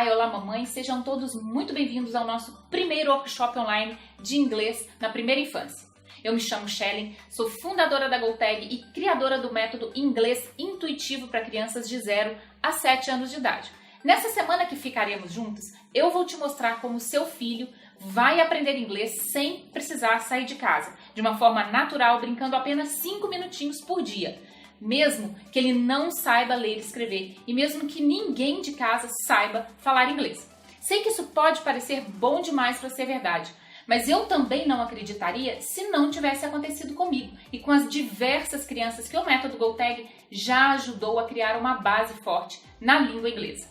papai, olá mamãe, sejam todos muito bem-vindos ao nosso primeiro workshop online de inglês na primeira infância. Eu me chamo Shellen, sou fundadora da GoTag e criadora do método Inglês Intuitivo para crianças de 0 a 7 anos de idade. Nessa semana que ficaremos juntos, eu vou te mostrar como seu filho vai aprender inglês sem precisar sair de casa, de uma forma natural, brincando apenas 5 minutinhos por dia. Mesmo que ele não saiba ler e escrever e mesmo que ninguém de casa saiba falar inglês. Sei que isso pode parecer bom demais para ser verdade, mas eu também não acreditaria se não tivesse acontecido comigo e com as diversas crianças que o método GoTag já ajudou a criar uma base forte na língua inglesa.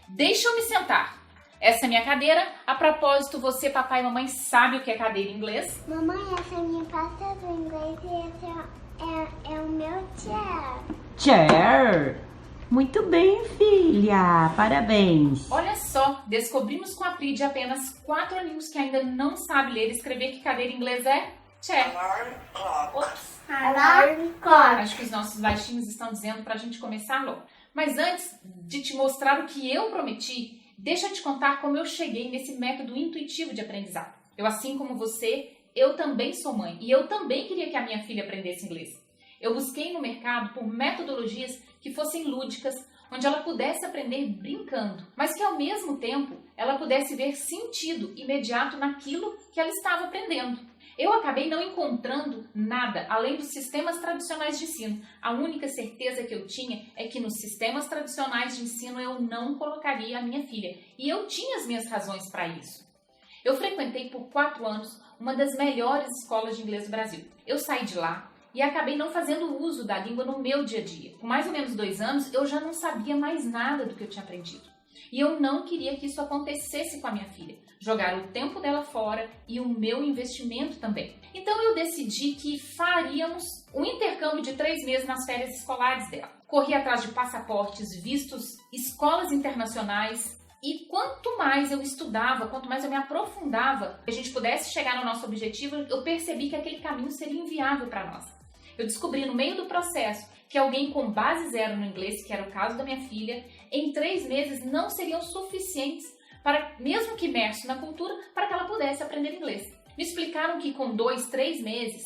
Deixa eu me sentar. Essa é minha cadeira. A propósito, você, papai e mamãe, sabe o que é cadeira em inglês? Mamãe, essa é a minha pasta do inglês e esse é o meu chair. Chair? Muito bem, filha. Parabéns. Olha só, descobrimos com a Pri de apenas 4 aninhos que ainda não sabe ler e escrever que cadeira em inglês é chair. Ops. Alarm clock. Acho que os nossos baixinhos estão dizendo pra gente começar logo. Mas antes de te mostrar o que eu prometi, deixa eu te contar como eu cheguei nesse método intuitivo de aprendizado. Eu, assim como você, eu também sou mãe e eu também queria que a minha filha aprendesse inglês. Eu busquei no mercado por metodologias que fossem lúdicas, onde ela pudesse aprender brincando, mas que ao mesmo tempo ela pudesse ver sentido imediato naquilo que ela estava aprendendo. Eu acabei não encontrando nada além dos sistemas tradicionais de ensino. A única certeza que eu tinha é que nos sistemas tradicionais de ensino eu não colocaria a minha filha. E eu tinha as minhas razões para isso. Eu frequentei por 4 anos uma das melhores escolas de inglês do Brasil. Eu saí de lá e acabei não fazendo uso da língua no meu dia a dia. Com mais ou menos 2 anos, eu já não sabia mais nada do que eu tinha aprendido. E eu não queria que isso acontecesse com a minha filha. Jogar o tempo dela fora e o meu investimento também. Então eu decidi que faríamos um intercâmbio de 3 meses nas férias escolares dela. Corri atrás de passaportes, vistos, escolas internacionais. E quanto mais eu estudava, quanto mais eu me aprofundava, que a gente pudesse chegar no nosso objetivo, eu percebi que aquele caminho seria inviável para nós. Eu descobri no meio do processo que alguém com base 0 no inglês, que era o caso da minha filha, em 3 meses não seriam suficientes para, mesmo que imerso na cultura, para que ela pudesse aprender inglês. Me explicaram que com 2, 3 meses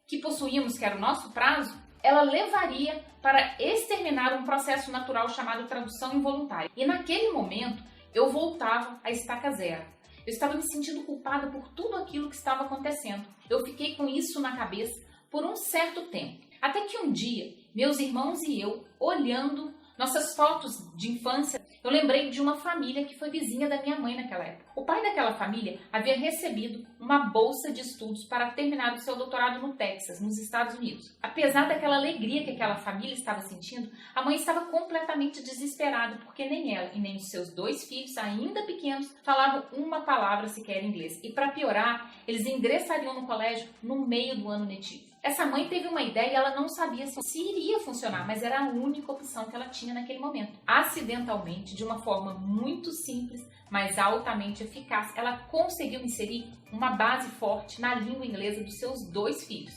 que possuíamos, que era o nosso prazo, ela levaria para exterminar um processo natural chamado tradução involuntária. E naquele momento, eu voltava à estaca zero. Eu estava me sentindo culpada por tudo aquilo que estava acontecendo. Eu fiquei com isso na cabeça por um certo tempo. Até que um dia, meus irmãos e eu, olhando nossas fotos de infância, eu lembrei de uma família que foi vizinha da minha mãe naquela época. O pai daquela família havia recebido uma bolsa de estudos para terminar o seu doutorado no Texas, nos Estados Unidos. Apesar daquela alegria que aquela família estava sentindo, a mãe estava completamente desesperada, porque nem ela e nem os seus 2 filhos, ainda pequenos, falavam uma palavra sequer em inglês. E para piorar, eles ingressariam no colégio no meio do ano letivo. Essa mãe teve uma ideia e ela não sabia se iria funcionar, mas era a única opção que ela tinha naquele momento. Acidentalmente, de uma forma muito simples, mas altamente eficaz, ela conseguiu inserir uma base forte na língua inglesa dos seus 2 filhos,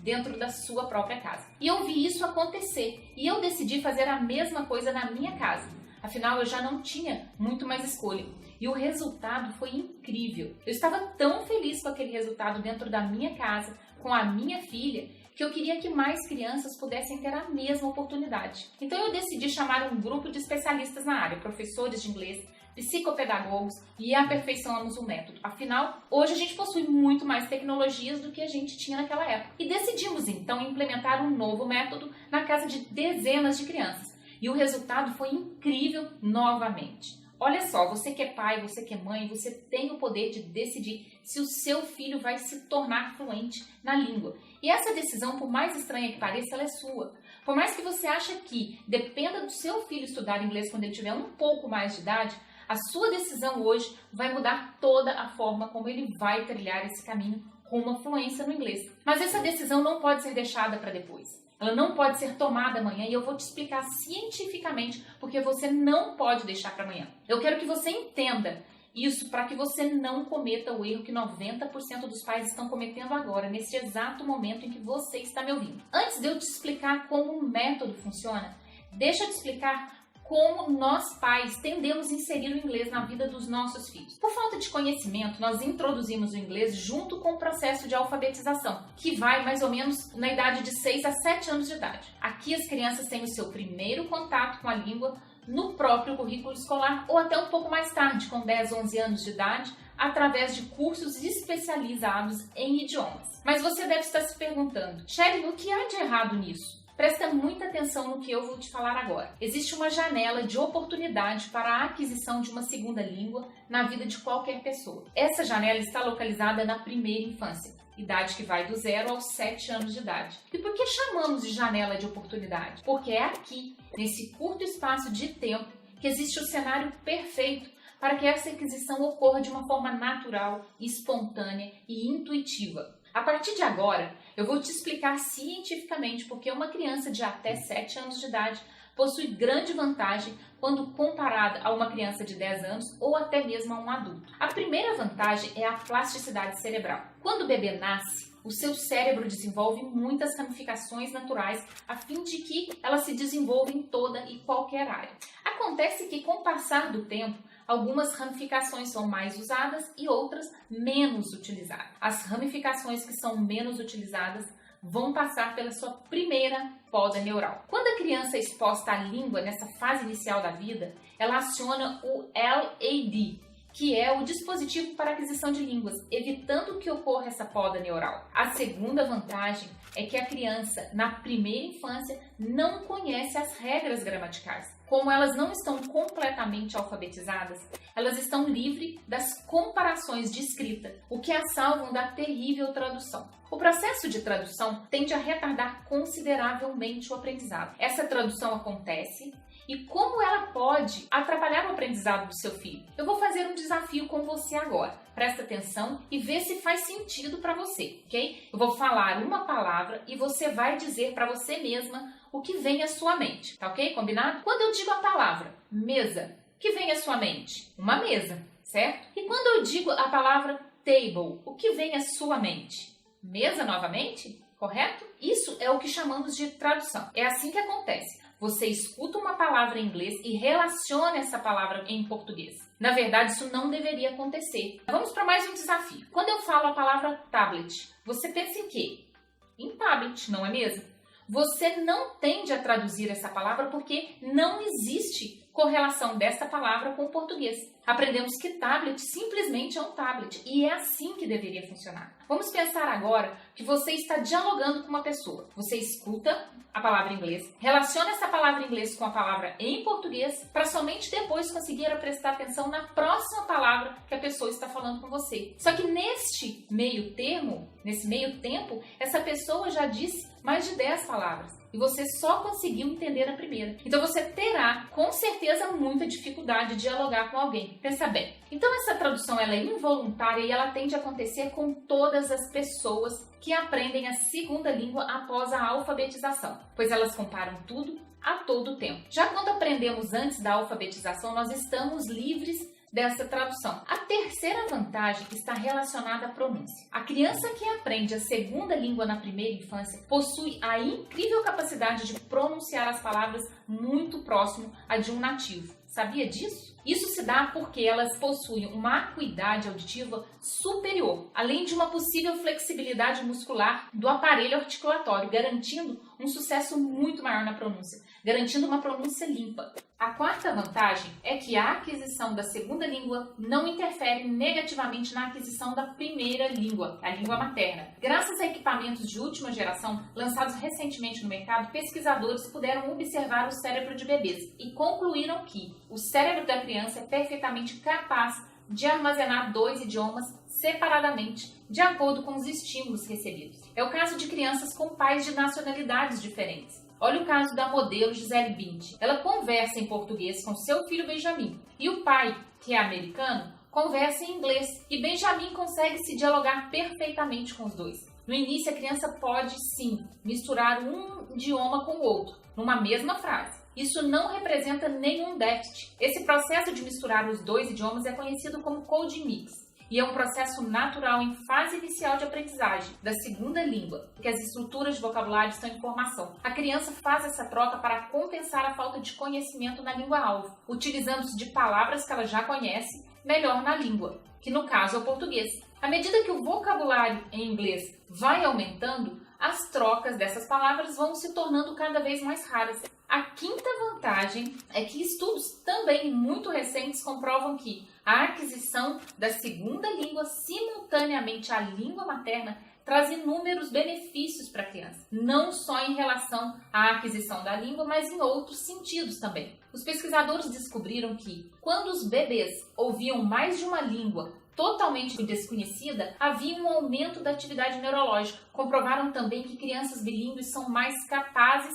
dentro da sua própria casa. E eu vi isso acontecer, e eu decidi fazer a mesma coisa na minha casa. Afinal, eu já não tinha muito mais escolha. E o resultado foi incrível. Eu estava tão feliz com aquele resultado dentro da minha casa, com a minha filha, que eu queria que mais crianças pudessem ter a mesma oportunidade. Então eu decidi chamar um grupo de especialistas na área, professores de inglês, psicopedagogos, e aperfeiçoamos o método. Afinal, hoje a gente possui muito mais tecnologias do que a gente tinha naquela época. E decidimos então implementar um novo método na casa de dezenas de crianças. E o resultado foi incrível novamente. Olha só, você que é pai, você que é mãe, você tem o poder de decidir se o seu filho vai se tornar fluente na língua. E essa decisão, por mais estranha que pareça, ela é sua. Por mais que você ache que dependa do seu filho estudar inglês quando ele tiver um pouco mais de idade, a sua decisão hoje vai mudar toda a forma como ele vai trilhar esse caminho rumo à fluência no inglês. Mas essa decisão não pode ser deixada para depois. Ela não pode ser tomada amanhã e eu vou te explicar cientificamente porque você não pode deixar para amanhã. Eu quero que você entenda isso para que você não cometa o erro que 90% dos pais estão cometendo agora, nesse exato momento em que você está me ouvindo. Antes de eu te explicar como o método funciona, deixa eu te explicar como nós pais tendemos a inserir o inglês na vida dos nossos filhos. Por falta de conhecimento, nós introduzimos o inglês junto com o processo de alfabetização, que vai mais ou menos na idade de 6 a 7 anos de idade. Aqui as crianças têm o seu primeiro contato com a língua no próprio currículo escolar ou até um pouco mais tarde, com 10, 11 anos de idade, através de cursos especializados em idiomas. Mas você deve estar se perguntando, Shelly, o que há de errado nisso? Presta muita atenção no que eu vou te falar agora. Existe uma janela de oportunidade para a aquisição de uma segunda língua na vida de qualquer pessoa. Essa janela está localizada na primeira infância, idade que vai do 0 aos 7 anos de idade. E por que chamamos de janela de oportunidade? Porque é aqui, nesse curto espaço de tempo, que existe o cenário perfeito para que essa aquisição ocorra de uma forma natural, espontânea e intuitiva. A partir de agora, eu vou te explicar cientificamente porque uma criança de até 7 anos de idade possui grande vantagem quando comparada a uma criança de 10 anos ou até mesmo a um adulto. A primeira vantagem é a plasticidade cerebral. Quando o bebê nasce, o seu cérebro desenvolve muitas ramificações naturais a fim de que ela se desenvolva em toda e qualquer área. Acontece que, com o passar do tempo, algumas ramificações são mais usadas e outras menos utilizadas. As ramificações que são menos utilizadas vão passar pela sua primeira poda neural. Quando a criança é exposta à língua nessa fase inicial da vida, ela aciona o LAD, que é o dispositivo para aquisição de línguas, evitando que ocorra essa poda neural. A segunda vantagem é que a criança, na primeira infância, não conhece as regras gramaticais. Como elas não estão completamente alfabetizadas, elas estão livres das comparações de escrita, o que as salvam da terrível tradução. O processo de tradução tende a retardar consideravelmente o aprendizado. Essa tradução acontece e como ela pode atrapalhar o aprendizado do seu filho? Eu vou fazer um desafio com você agora. Presta atenção e vê se faz sentido para você, ok? Eu vou falar uma palavra e você vai dizer para você mesma o que vem à sua mente, tá ok? Combinado? Quando eu digo a palavra mesa, o que vem à sua mente? Uma mesa, certo? E quando eu digo a palavra table, o que vem à sua mente? Mesa novamente? Correto? Isso é o que chamamos de tradução. É assim que acontece. Você escuta uma palavra em inglês e relaciona essa palavra em português. Na verdade, isso não deveria acontecer. Vamos para mais um desafio. Quando eu falo a palavra tablet, você pensa em quê? Em tablet, não é mesmo? Você não tende a traduzir essa palavra porque não existe correlação dessa palavra com o português. Aprendemos que tablet simplesmente é um tablet e é assim que deveria funcionar. Vamos pensar agora que você está dialogando com uma pessoa. Você escuta a palavra em inglês, relaciona essa palavra em inglês com a palavra em português para somente depois conseguir prestar atenção na próxima palavra que a pessoa está falando com você. Só que nesse meio tempo, essa pessoa já disse mais de 10 palavras e você só conseguiu entender a primeira. Então você terá, com certeza, muita dificuldade de dialogar com alguém. Pensa bem. Então essa tradução ela é involuntária e ela tende a acontecer com todas as pessoas que aprendem a segunda língua após a alfabetização, pois elas comparam tudo a todo tempo. Já quando aprendemos antes da alfabetização, nós estamos livres dessa tradução. A terceira vantagem está relacionada à pronúncia. A criança que aprende a segunda língua na primeira infância possui a incrível capacidade de pronunciar as palavras muito próximo à de um nativo. Sabia disso? Isso se dá porque elas possuem uma acuidade auditiva superior, além de uma possível flexibilidade muscular do aparelho articulatório, garantindo um sucesso muito maior na pronúncia, garantindo uma pronúncia limpa. A quarta vantagem é que a aquisição da segunda língua não interfere negativamente na aquisição da primeira língua, a língua materna. Graças a equipamentos de última geração lançados recentemente no mercado, pesquisadores puderam observar o cérebro de bebês e concluíram que o cérebro da criança é perfeitamente capaz de armazenar 2 idiomas separadamente, de acordo com os estímulos recebidos. É o caso de crianças com pais de nacionalidades diferentes. Olha o caso da modelo Gisele Bündchen. Ela conversa em português com seu filho Benjamin. E o pai, que é americano, conversa em inglês. E Benjamin consegue se dialogar perfeitamente com os dois. No início, a criança pode, sim, misturar um idioma com o outro, numa mesma frase. Isso não representa nenhum déficit. Esse processo de misturar os 2 idiomas é conhecido como coding mix. E é um processo natural em fase inicial de aprendizagem da segunda língua, porque as estruturas de vocabulário estão em formação. A criança faz essa troca para compensar a falta de conhecimento na língua-alvo, utilizando-se de palavras que ela já conhece melhor na língua, que no caso é o português. À medida que o vocabulário em inglês vai aumentando, as trocas dessas palavras vão se tornando cada vez mais raras. A quinta vantagem é que estudos também muito recentes comprovam que a aquisição da segunda língua simultaneamente à língua materna traz inúmeros benefícios para a criança, não só em relação à aquisição da língua, mas em outros sentidos também. Os pesquisadores descobriram que, quando os bebês ouviam mais de uma língua totalmente desconhecida, havia um aumento da atividade neurológica. Comprovaram também que crianças bilíngues são mais capazes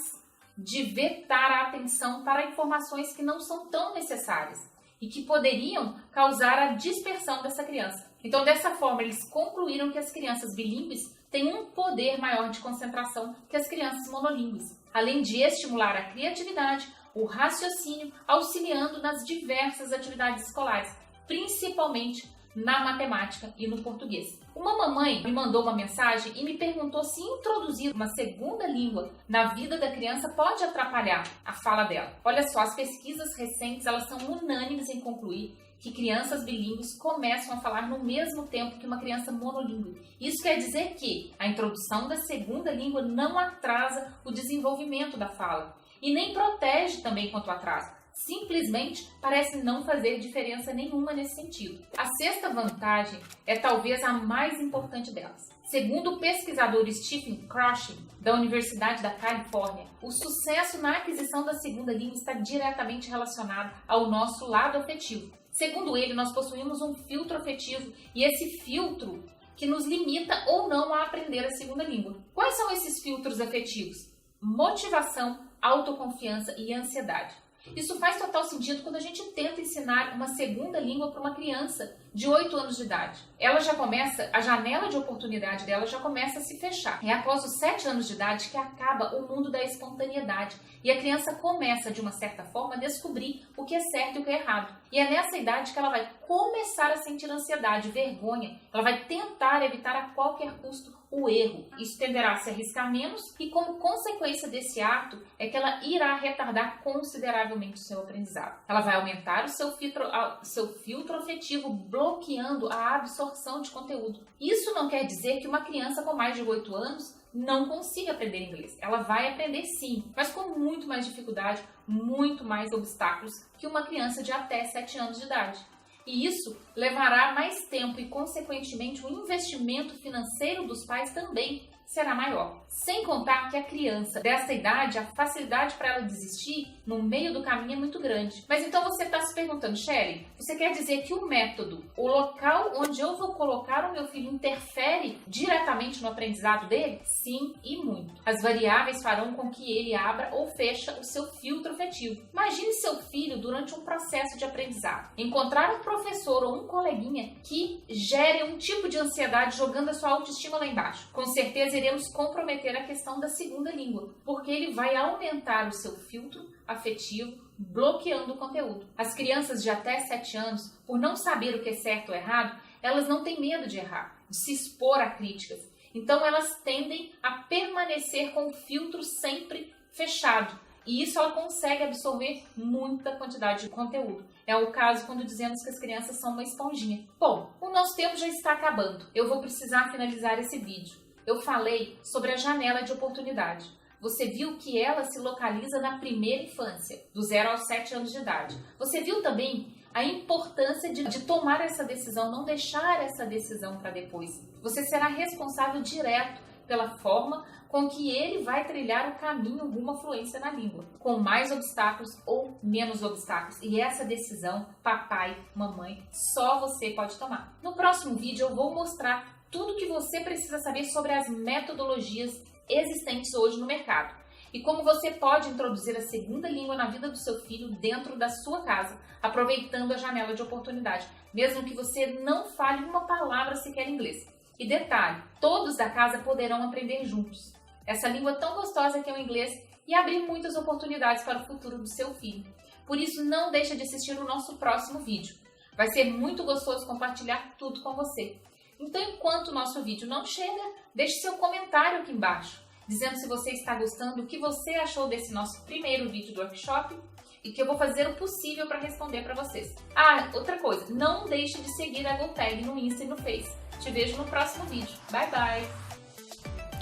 de vetar a atenção para informações que não são tão necessárias e que poderiam causar a dispersão dessa criança. Então, dessa forma, eles concluíram que as crianças bilíngues têm um poder maior de concentração que as crianças monolíngues, além de estimular a criatividade, o raciocínio, auxiliando nas diversas atividades escolares, principalmente na matemática e no português. Uma mamãe me mandou uma mensagem e me perguntou se introduzir uma segunda língua na vida da criança pode atrapalhar a fala dela. Olha só, as pesquisas recentes elas são unânimes em concluir que crianças bilíngues começam a falar no mesmo tempo que uma criança monolíngue. Isso quer dizer que a introdução da segunda língua não atrasa o desenvolvimento da fala e nem protege também quanto atrasa. Simplesmente parece não fazer diferença nenhuma nesse sentido. A sexta vantagem é talvez a mais importante delas. Segundo o pesquisador Stephen Krashen, da Universidade da Califórnia, o sucesso na aquisição da segunda língua está diretamente relacionado ao nosso lado afetivo. Segundo ele, nós possuímos um filtro afetivo e esse filtro que nos limita ou não a aprender a segunda língua. Quais são esses filtros afetivos? Motivação, autoconfiança e ansiedade. Isso faz total sentido quando a gente tenta ensinar uma segunda língua para uma criança de 8 anos de idade. Ela já começa, a janela de oportunidade dela já começa a se fechar. É após os 7 anos de idade que acaba o mundo da espontaneidade e a criança começa, de uma certa forma, a descobrir o que é certo e o que é errado. E é nessa idade que ela vai começar a sentir ansiedade, vergonha. Ela vai tentar evitar a qualquer custo o erro. Isso tenderá a se arriscar menos e, como consequência desse ato, é que ela irá retardar consideravelmente o seu aprendizado. Ela vai aumentar o seu filtro afetivo, bloqueando a absorção de conteúdo. Isso não quer dizer que uma criança com mais de 8 anos não consiga aprender inglês. Ela vai aprender sim, mas com muito mais dificuldade, muito mais obstáculos que uma criança de até 7 anos de idade. E isso levará mais tempo e, consequentemente, o investimento financeiro dos pais também será maior. Sem contar que a criança dessa idade, a facilidade para ela desistir no meio do caminho é muito grande. Mas então você está se perguntando, Shelly, você quer dizer que o método, o local onde eu vou colocar o meu filho interfere diretamente no aprendizado dele? Sim, e muito. As variáveis farão com que ele abra ou feche o seu filtro afetivo. Imagine seu filho durante um processo de aprendizado. Encontrar um professor ou um coleguinha que gere um tipo de ansiedade jogando a sua autoestima lá embaixo. Com certeza iremos comprometer a questão da segunda língua, porque ele vai aumentar o seu filtro afetivo, bloqueando o conteúdo. As crianças de até 7 anos, por não saber o que é certo ou errado, elas não têm medo de errar, de se expor a críticas. Então elas tendem a permanecer com o filtro sempre fechado. E isso ela consegue absorver muita quantidade de conteúdo. É o caso quando dizemos que as crianças são uma esponjinha. Bom, o nosso tempo já está acabando. Eu vou precisar finalizar esse vídeo. Eu falei sobre a janela de oportunidade. Você viu que ela se localiza na primeira infância, do 0 aos 7 anos de idade. Você viu também a importância de tomar essa decisão, não deixar essa decisão para depois. Você será responsável direto pela forma com que ele vai trilhar o caminho rumo à fluência na língua, com mais obstáculos ou menos obstáculos. E essa decisão, papai, mamãe, só você pode tomar. No próximo vídeo eu vou mostrar tudo o que você precisa saber sobre as metodologias existentes hoje no mercado e como você pode introduzir a segunda língua na vida do seu filho dentro da sua casa, aproveitando a janela de oportunidade, mesmo que você não fale uma palavra sequer em inglês. E detalhe, todos da casa poderão aprender juntos essa língua tão gostosa que é o inglês e abrir muitas oportunidades para o futuro do seu filho. Por isso, não deixe de assistir o nosso próximo vídeo. Vai ser muito gostoso compartilhar tudo com você. Então, enquanto o nosso vídeo não chega, deixe seu comentário aqui embaixo, dizendo se você está gostando, o que você achou desse nosso primeiro vídeo do workshop e que eu vou fazer o possível para responder para vocês. Ah, outra coisa, não deixe de seguir a GoTag no Insta e no Face. Te vejo no próximo vídeo. Bye, bye!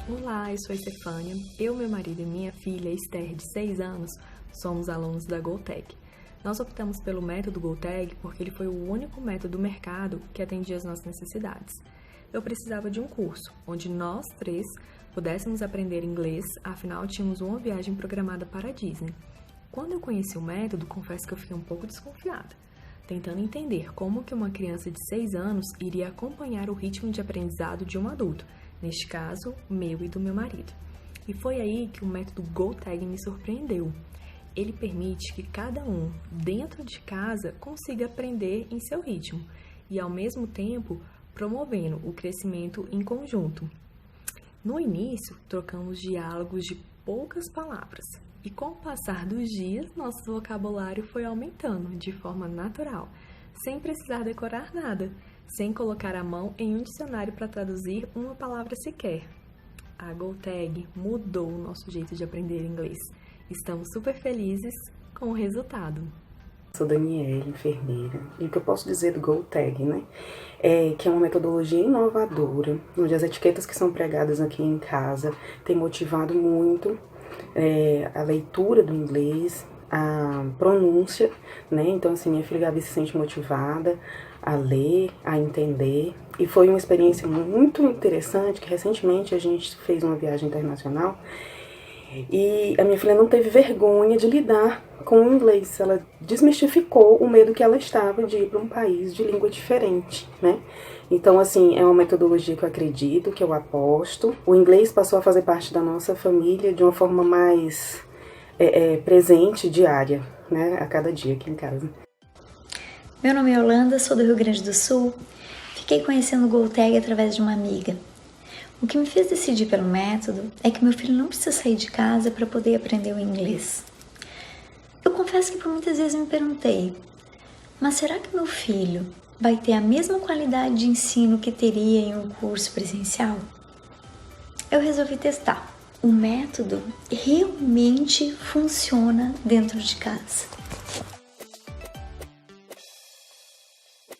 Olá, eu sou a Estefânia. Eu, meu marido e minha filha, Esther, de 6 anos, somos alunos da GoTag. Nós optamos pelo método GoTag porque ele foi o único método do mercado que atendia as nossas necessidades. Eu precisava de um curso onde nós três pudéssemos aprender inglês, afinal tínhamos uma viagem programada para a Disney. Quando eu conheci o método, confesso que eu fiquei um pouco desconfiada, tentando entender como que uma criança de 6 anos iria acompanhar o ritmo de aprendizado de um adulto, neste caso, meu e do meu marido. E foi aí que o método GoTag me surpreendeu. Ele permite que cada um, dentro de casa, consiga aprender em seu ritmo e, ao mesmo tempo, promovendo o crescimento em conjunto. No início, trocamos diálogos de poucas palavras e, com o passar dos dias, nosso vocabulário foi aumentando de forma natural, sem precisar decorar nada, sem colocar a mão em um dicionário para traduzir uma palavra sequer. A GoTag mudou o nosso jeito de aprender inglês. Estamos super felizes com o resultado. Sou Daniela, enfermeira, e o que eu posso dizer do GoTag, né, é que é uma metodologia inovadora, onde as etiquetas que são pregadas aqui em casa têm motivado muito a leitura do inglês, a pronúncia, né, então assim, minha filha Gabi se sente motivada a ler, a entender, e foi uma experiência muito interessante, que recentemente a gente fez uma viagem internacional, e a minha filha não teve vergonha de lidar com o inglês. Ela desmistificou o medo que ela estava de ir para um país de língua diferente, né? Então, assim, é uma metodologia que eu acredito, que eu aposto. O inglês passou a fazer parte da nossa família de uma forma mais presente, diária, né? A cada dia aqui em casa. Meu nome é Holanda, sou do Rio Grande do Sul. Fiquei conhecendo o GoTag através de uma amiga. O que me fez decidir pelo método é que meu filho não precisa sair de casa para poder aprender o inglês. Eu confesso que por muitas vezes me perguntei, mas será que meu filho vai ter a mesma qualidade de ensino que teria em um curso presencial? Eu resolvi testar. O método realmente funciona dentro de casa.